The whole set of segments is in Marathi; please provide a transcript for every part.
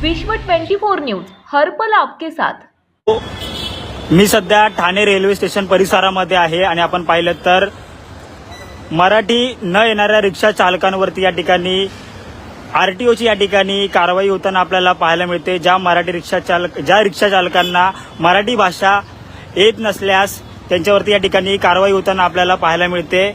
विश्व 24 न्यूज हर पल आपके साथ। मी सध्या ठाणे रेल्वे स्टेशन परिसरामध्ये आहे आणि आपण पाहिलं तर मराठी न येणाऱ्या रिक्षा चालकांवरती या ठिकाणी आरटीओची या ठिकाणी कारवाई होताना आपल्याला पाहायला मिळते। ज्या रिक्षा चालकांना मराठी भाषा येत नसल्यास त्यांच्यावरती या ठिकाणी कारवाई होताना आपल्याला पाहायला मिळते।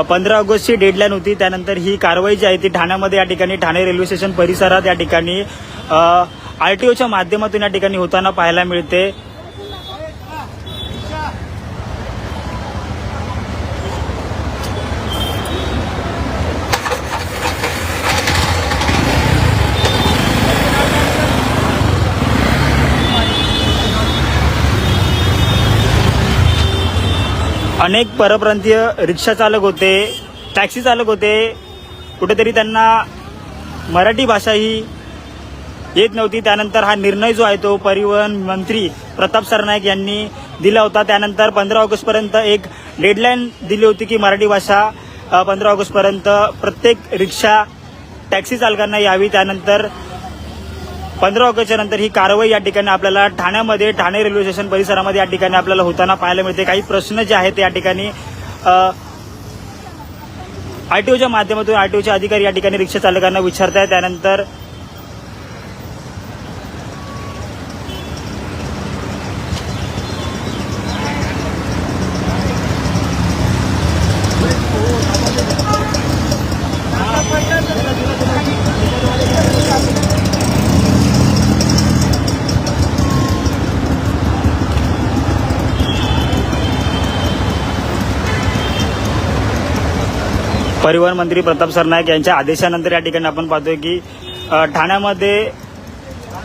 पंधरा ऑगस्टची डेडलाईन होती, त्यानंतर ही कारवाई जी आहे ती ठाण्यामध्ये या ठिकाणी ठाणे रेल्वे स्टेशन परिसरात या ठिकाणी आरटीओच्या माध्यमातून या ठिकाणी होताना पाहायला मिळते। अनेक परप्रांतीय रिक्षा चालक होते, टॅक्सी चालक होते, कुठेतरी त्यांना मराठी भाषा ही येत नव्हती। त्यानंतर हा निर्णय जो आहे तो परिवहन मंत्री प्रताप सरनाईक यांनी दिला होता। त्यानंतर 15 ऑगस्टपर्यंत एक डेडलाईन दिली होती की मराठी भाषा 15 ऑगस्टपर्यंत प्रत्येक रिक्षा टॅक्सी चालकांना यावी। त्यानंतर 15 ऑगस्टच्या नंतर ही कारवाई या ठिकाणी आपल्याला ठाण्यामध्ये ठाणे रेल्वे स्टेशन परिसरामध्ये या ठिकाणी आपल्याला होताना पाहायला मिळते। काही प्रश्न जे आहेत ते या ठिकाणी आरटीओच्या माध्यमातून आरटीओचे अधिकारी या ठिकाणी रिक्षा चालकांना विचारतायत। त्यानंतर परिवहन मंत्री प्रताप सरनाईक यांच्या आदेशानंतर या ठिकाणी आपण पाहतोय की ठाण्यामध्ये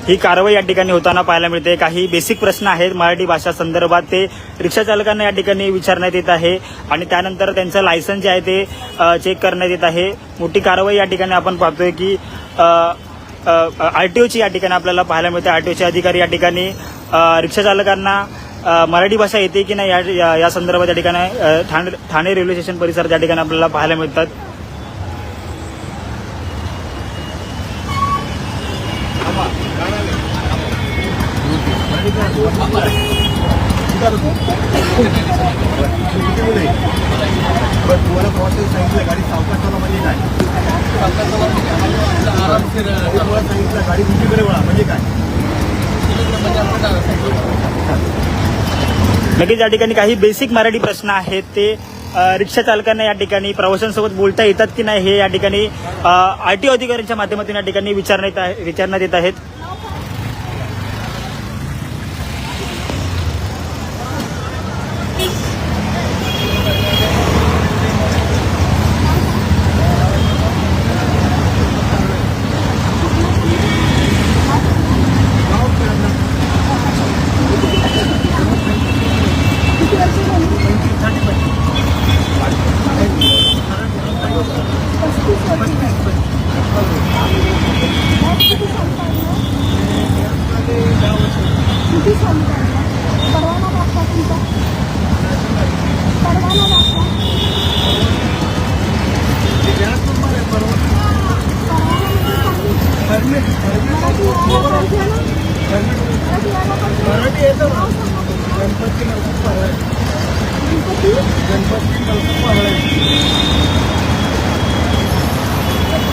ही कारवाई या ठिकाणी होताना पाहायला मिळते। काही बेसिक प्रश्न आहेत मराठी भाषा संदर्भात, ते रिक्षा चालकांना या ठिकाणी विचारण्यात येत आहे आणि त्यानंतर त्यांचं लायसन्स जे आहे ते चेक करण्यात येत आहे। मोठी कारवाई या ठिकाणी आपण पाहतोय की आरटीओची या ठिकाणी आपल्याला पाहायला मिळते। आरटीओचे अधिकारी या ठिकाणी रिक्षा चालकांना मराठी भाषा येते की नाही या संदर्भात या ठिकाणी ठाणे रेल्वे स्टेशन परिसरात या ठिकाणी आपल्याला पाहायला मिळतात। नक्कीच या ठिकाणी काही बेसिक मराठी प्रश्न आहेत ते रिक्षा चालकांना या ठिकाणी प्रवाशांसोबत बोलता येतात की नाही हे या ठिकाणी आरटीओ अधिकाऱ्यांच्या माध्यमातून या ठिकाणी विचारण्यात येत आहेत।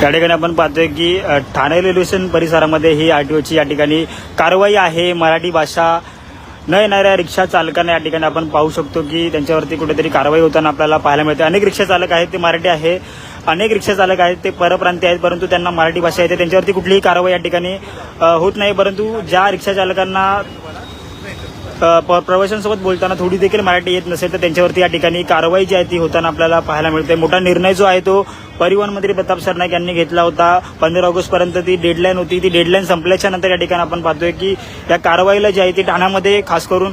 त्या ठिकाणी आपण पाहतोय की ठाणे रेल्वे स्टेशन परिसरामध्ये ही आरटीओची या ठिकाणी कारवाई आहे। मराठी भाषा न येणाऱ्या रिक्षा चालकांना या ठिकाणी आपण पाहू शकतो की त्यांच्यावरती कुठेतरी कारवाई होताना आपल्याला पाहायला मिळते। अनेक रिक्षा चालक आहेत ते मराठी आहे, अनेक रिक्षा चालक आहेत ते परप्रांतीय आहेत, परंतु त्यांना मराठी भाषा येते, त्यांच्यावरती कुठलीही कारवाई या ठिकाणी होत नाही। परंतु ज्या रिक्षा चालकांना प्रवाशांसोबत बोलताना थोडी देखील मराठी येत नसेल तर त्यांच्यावरती या ठिकाणी कारवाई जी आहे ती होताना आपल्याला पाहायला मिळते। मोठा निर्णय जो आहे तो परिवहन मंत्री प्रताप सरनाईक यांनी घेतला होता। 15 ऑगस्टपर्यंत ती डेडलाईन होती, ती डेडलाईन संपल्याच्या नंतर या ठिकाणी आपण पाहतोय की या कारवाईला जी आहे ती ठाण्यामध्ये खास करून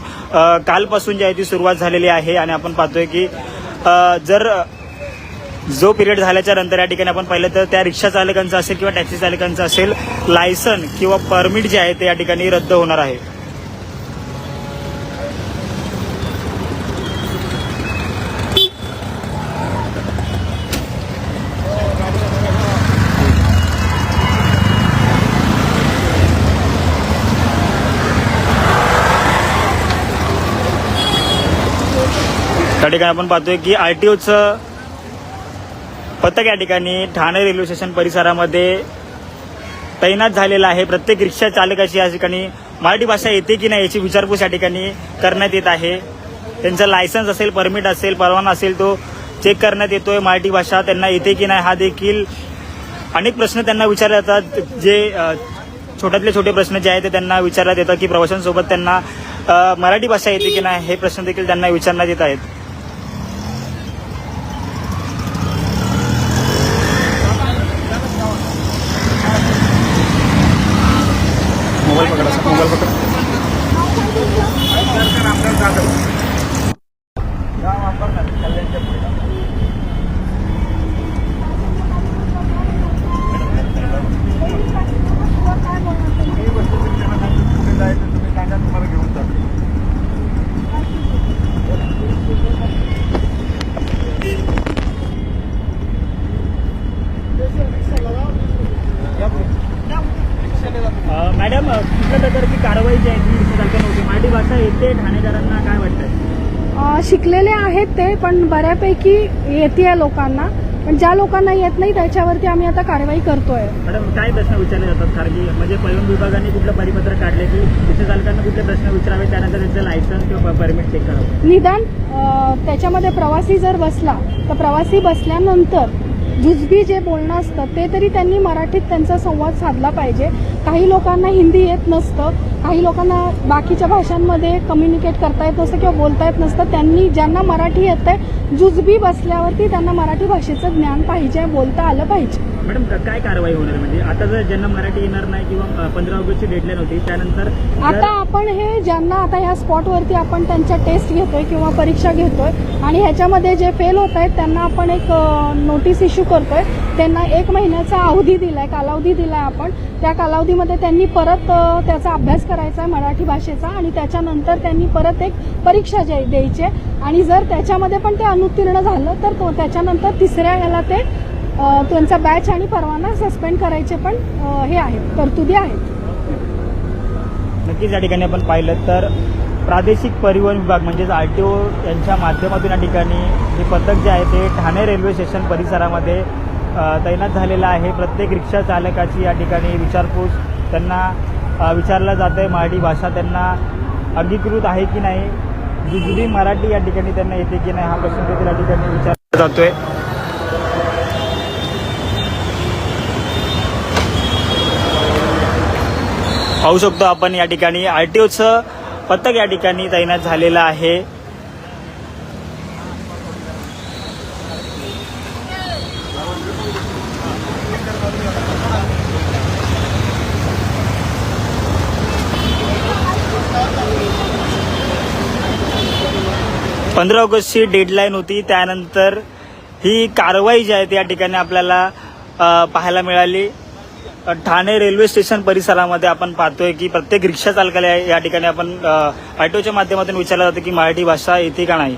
कालपासून जी आहे ती सुरुवात झालेली आहे आणि आपण पाहतोय की जर जो पिरियड झाल्याच्या नंतर या ठिकाणी आपण पाहिलं तर त्या रिक्षा चालकांचं असेल किंवा टॅक्सी चालकांचं असेल लायसन किंवा परमिट जे आहे ते या ठिकाणी रद्द होणार आहे। त्या ठिकाणी आपण पाहतोय की RTOचं पथक या ठिकाणी ठाणे रेल्वे स्टेशन परिसरामध्ये तैनात झालेला आहे. प्रत्येक रिक्षा चालकाची या ठिकाणी मराठी भाषा येते की नाही याची विचारपूस या ठिकाणी करण्यात येत आहे. त्यांचा लायसन्स असेल, परमिट असेल, परवाना असेल तो चेक करण्यात येतोय. मराठी भाषा त्यांना येते की नाही हा देखील अनेक प्रश्न त्यांना विचारले जातात. जे छोट्यातले छोटे प्रश्न जे आहेत ते त्यांना विचारण्यात येतात की प्रवाशांसोबत त्यांना मराठी भाषा येते की नाही हे प्रश्न देखील त्यांना विचारण्यात येत आहेत. मोबाईल पकडा, मोबाईल पकडा. मॅडम, कुठल्या प्रकारची कारवाई जी आहे ती रिक्षा चालकांना होती? मराठी भाषा येते ठाणेकरांना काय वाटतंय? शिकलेले आहेत ते, पण बऱ्यापैकी येते लोकांना. पण ज्या लोकांना येत नाही त्याच्यावरती आम्ही आता कारवाई करतोय. मॅडम, काय प्रश्न विचारले जातात? कारण की म्हणजे परिवहन विभागाने कुठलं परिपत्रक काढले की रिक्षा चालकांना कुठले प्रश्न विचारावे, त्यानंतर त्यांचं लायसन्स किंवा परमिट चेक करावं? निदान त्याच्यामध्ये प्रवासी जर बसला तर प्रवासी बसल्यानंतर जुजबी जे बोलणं असतं ते तरी त्यांनी मराठीत त्यांचा संवाद साधला पाहिजे. काही लोकांना हिंदी येत नसतं, काही लोकांना बाकीच्या भाषांमध्ये कम्युनिकेट करता येत नसतं किंवा बोलता येत नसतं. त्यांनी ज्यांना मराठी येतंय जुजबी बसल्यावरती त्यांना मराठी भाषेचं ज्ञान पाहिजे, बोलता आलं पाहिजे. मॅडम, काय कारवाई होणार? म्हणजे आता जर ज्यांना मराठी येणार नाही किंवा 15 ऑगस्टची डेडलाईन होती त्यानंतर आता आपण हे ज्यांना आता ह्या स्पॉटवरती आपण त्यांच्या टेस्ट घेतोय किंवा परीक्षा घेतोय आणि ह्याच्यामध्ये जे फेल होत आहेत त्यांना आपण एक नोटीस इश्यू करतोय. त्यांना 1 महिन्याचा अवधी दिलाय, कालावधी दिलाय आपण. त्या कालावधीमध्ये त्यांनी परत त्याचा अभ्यास करायचा आहे मराठी भाषेचा आणि त्याच्यानंतर त्यांनी परत एक परीक्षा द्यायची आणि जर त्याच्यामध्ये पण ते अनुत्तीर्ण झालं तर त्याच्यानंतर 3ऱ्या ह्याला ते त्यांचा बॅच आणि परवाना सस्पेंड करायचे पण हे आहेत, तरतुदी आहेत. नक्कीच या ठिकाणी आपण पाहिलं तर प्रादेशिक परिवहन विभाग म्हणजेच RTO यांच्या माध्यमातून या ठिकाणी हे पथक जे आहे ते ठाणे रेल्वे स्टेशन परिसरामध्ये तैनात झालेलं आहे. प्रत्येक रिक्षा चालकाची या ठिकाणी विचारपूस त्यांना विचारलं जातं आहे. मराठी भाषा त्यांना अंगीकृत आहे की नाही, जुजबी मराठी या ठिकाणी त्यांना येते की नाही हा प्रश्न देखील या ठिकाणी विचारला जातोय. पाहू शकतो आपण या ठिकाणी RTOचं पथक या ठिकाणी तैनात झालेलं आहे. पंधरा ऑगस्टची डेडलाईन होती, त्यानंतर ही कारवाई जी आहे ती या ठिकाणी आपल्याला पाहायला मिळाली. ठाणे रेल्वे स्टेशन परिसरामध्ये आपण पाहतोय की प्रत्येक रिक्षा चालकाला या ठिकाणी आपण RTOच्या माध्यमातून विचारलं जातं की मराठी भाषा येते का नाही.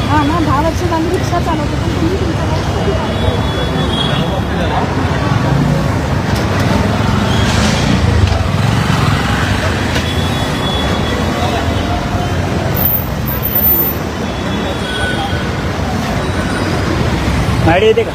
हां ना, 10 वर्ष झाली रिक्षा चालवतो पण तुम्ही मराठी येते का?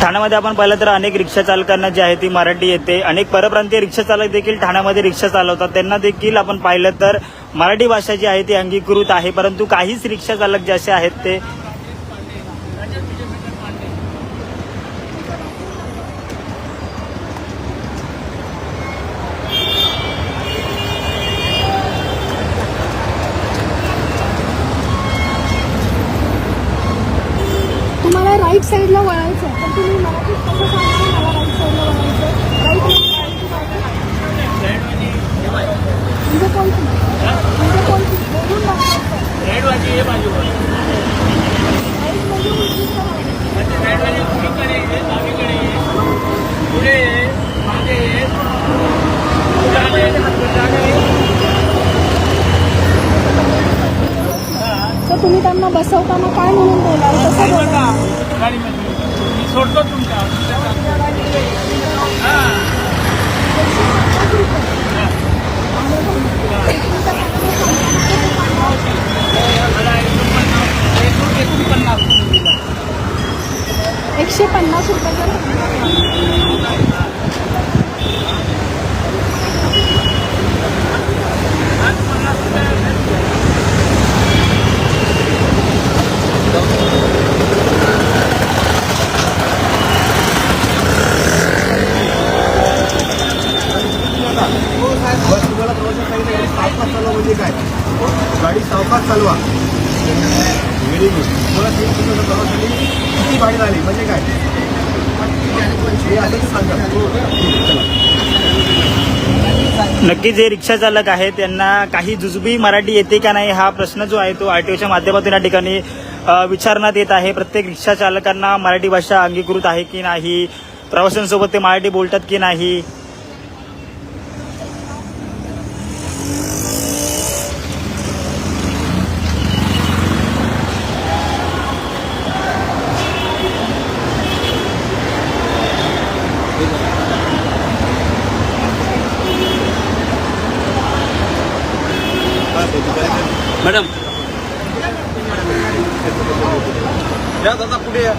ठाण्यामध्ये आपण पाहिलं तर अनेक रिक्षा चालकांना जी आहे ती मराठी येते. अनेक परप्रांतीय रिक्षा चालक देखील ठाण्यामध्ये रिक्षा चालवतात, त्यांना देखील आपण पाहिलं तर मराठी भाषा जी आहे ती अंगीकृत आहे. परंतु काहीच रिक्षा चालक जे असे आहेत ते राईट साईडला वळायचं आहे, पण तुम्ही मराठीत कसं सांगता मला राईट साईडला वळायचं आहे? म्हणजे कोणती बोलून लागतं. तर तुम्ही त्यांना बसवताना काय म्हणून बोलाल, कसं बोलाल? सोडतो तुमच्या ₹150. बस तुम्हाला प्रवासात सांगितलं सावकाश चालवा म्हणजे काय? गाडी सावकाश चालवा. Very good. तुम्हाला तुमच्या प्रवासासाठी किती भाडी झाली म्हणजे काय? हे आधीच सांगा. नक्की जे रिक्षा चालक आहेत त्यांना काही जुजबी मराठी येते का नाही हा प्रश्न जो आहे तो आरटीओच्या माध्यमातून या ठिकाणी विचारण्यात येत आहे. प्रत्येक रिक्षा चालकांना मराठी भाषा अंगीकृत आहे की नाही, प्रवाशांसोबत ते मराठी बोलतात की नाही. मॅडम या दादा पुढे या.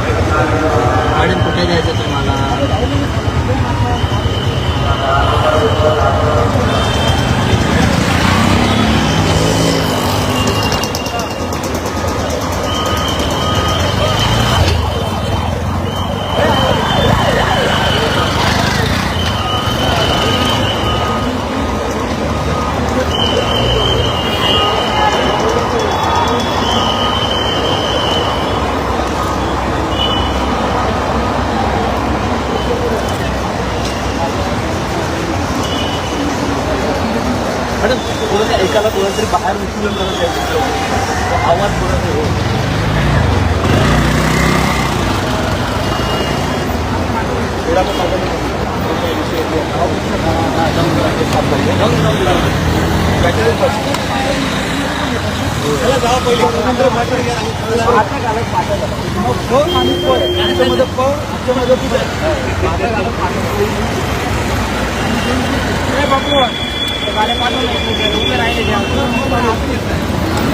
मॅडम कुठे जायचं तुम्हाला? मॅडम थोडंसं एकाला थोडं तरी बाहेर उचलून करत आवाज थोडा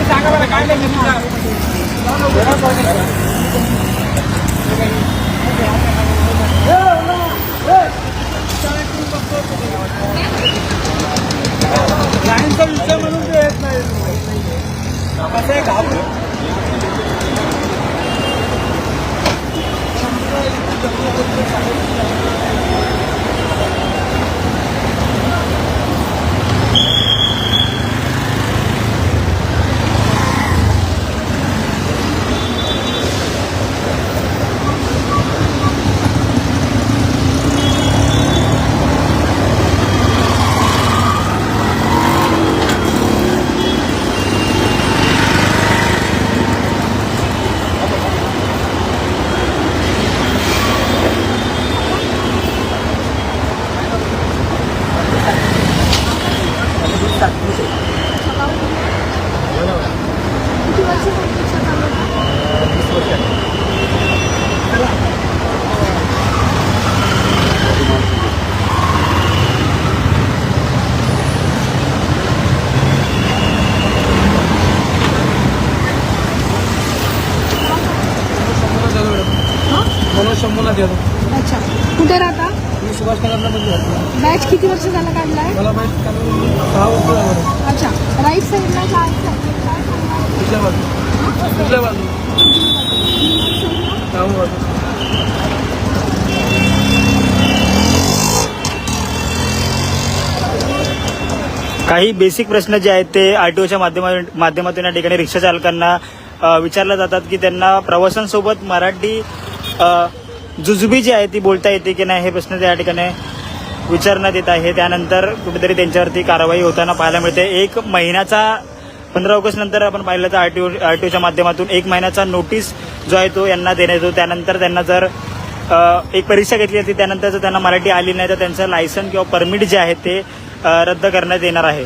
सांगा बरं काय नाही लाईनचा विषय म्हणून ते येत नाही. कसं आहे घाबरून अच्छा, कुठे राहता? मी सुभाषनगरला म्हणजे घातला. बॅच किती वर्ष झाला काढलाय? मला माहिती काढून 6 वर्ष झालं. अच्छा, राईट साईडला जायचं कुठल्या बाजू? कुठल्या बाजू? डाऊन बाजू. काही बेसिक प्रश्न जे आहेत ते आरटीओच्या माध्यमातून या ठिकाणी रिक्षा चालकांना विचारले जातात की त्यांना प्रवाशांसोबत मराठी जुजबी जी आहे ती बोलता येते की नाही, हे प्रश्न त्या ठिकाणी विचारण्यात येत आहे. त्यानंतर कुठेतरी त्यांच्यावरती कारवाई होताना पाहायला मिळते. 1 महिन्याचा 15 ऑगस्ट नंतर आपण पाहिलं तर आरटीओच्या माध्यमातून 1 महिन्याचा नोटीस जो आहे तो यांना देण्यात येतो. त्यानंतर त्यांना जर एक परीक्षा घेतली असती, त्यानंतर जर त्यांना मराठी आली नाही तर त्यांचं लायसन किंवा परमिट जे आहे ते रद्द करण्यात येणार आहे.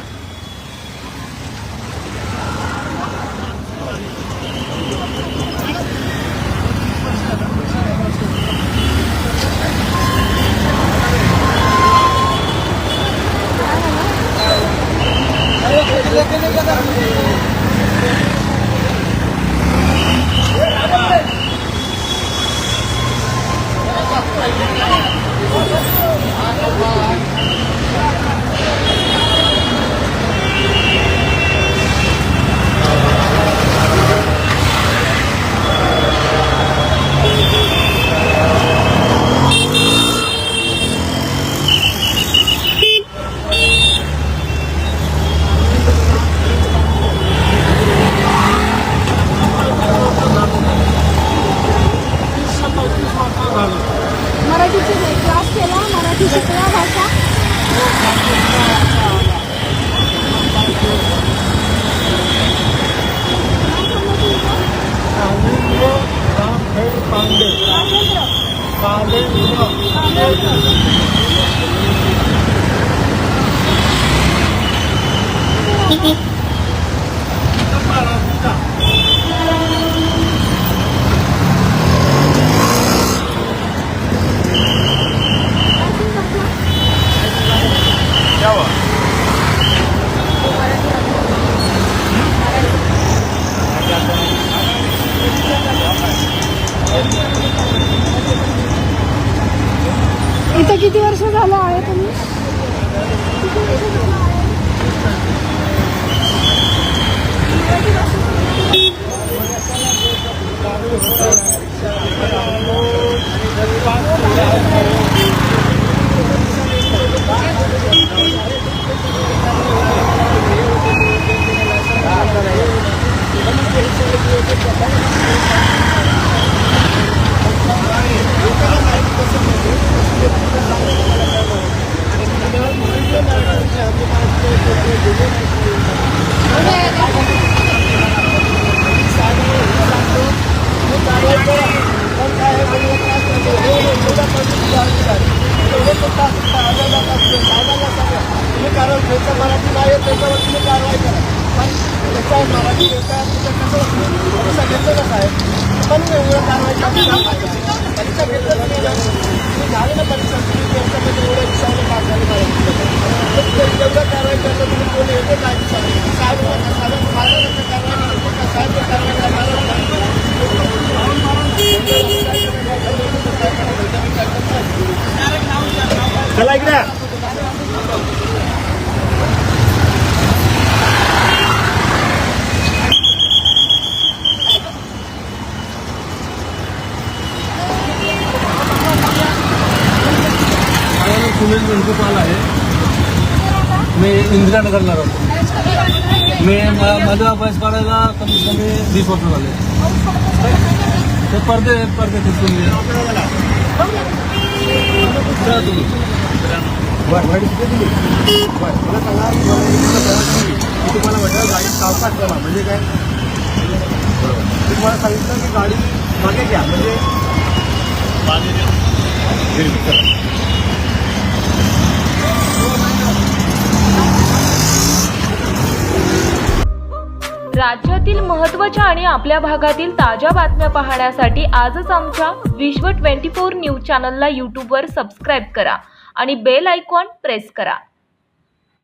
मराठीचे क्लास केला, मराठी शिकला भाषा. इथं किती वर्ष झालं आहे तुम्ही? मराठी नाही त्याच्यावर तुम्ही कारवाई करा. पण त्याच्या मराठी येतात कसं घेतलं कसं आहे पण एवढं कारवाई परीक्षा घेतलं तुम्ही झाली ना परीक्षा तुम्ही त्यांच्यामध्ये एवढं विषयाला पास झाले पाहिजे. तेवढं कारवाई करता तुम्ही कोणी येते काय साहेब कारवाई चला इकडे. सुनील वेणुगोपाल आहे. मी इंदिरानगरला राहतो. माझा अभ्यास काढायला कमीत कमी 20 वर्ष झाले. ते पडदे तिथून तुम्हाला म्हटलं गाडी सावकाश करा म्हणजे काय तुम्हाला सांगितलं की गाडी मागे घ्या म्हणजे राज्यातील महत्त्वाच्या आणि आपल्या भागातील ताज्या बातम्या पाहण्यासाठी आजच आमच्या विश्व 24 न्यूज चॅनलला यूट्यूबवर सबस्क्राईब करा आणि बेल आयकॉन प्रेस करा.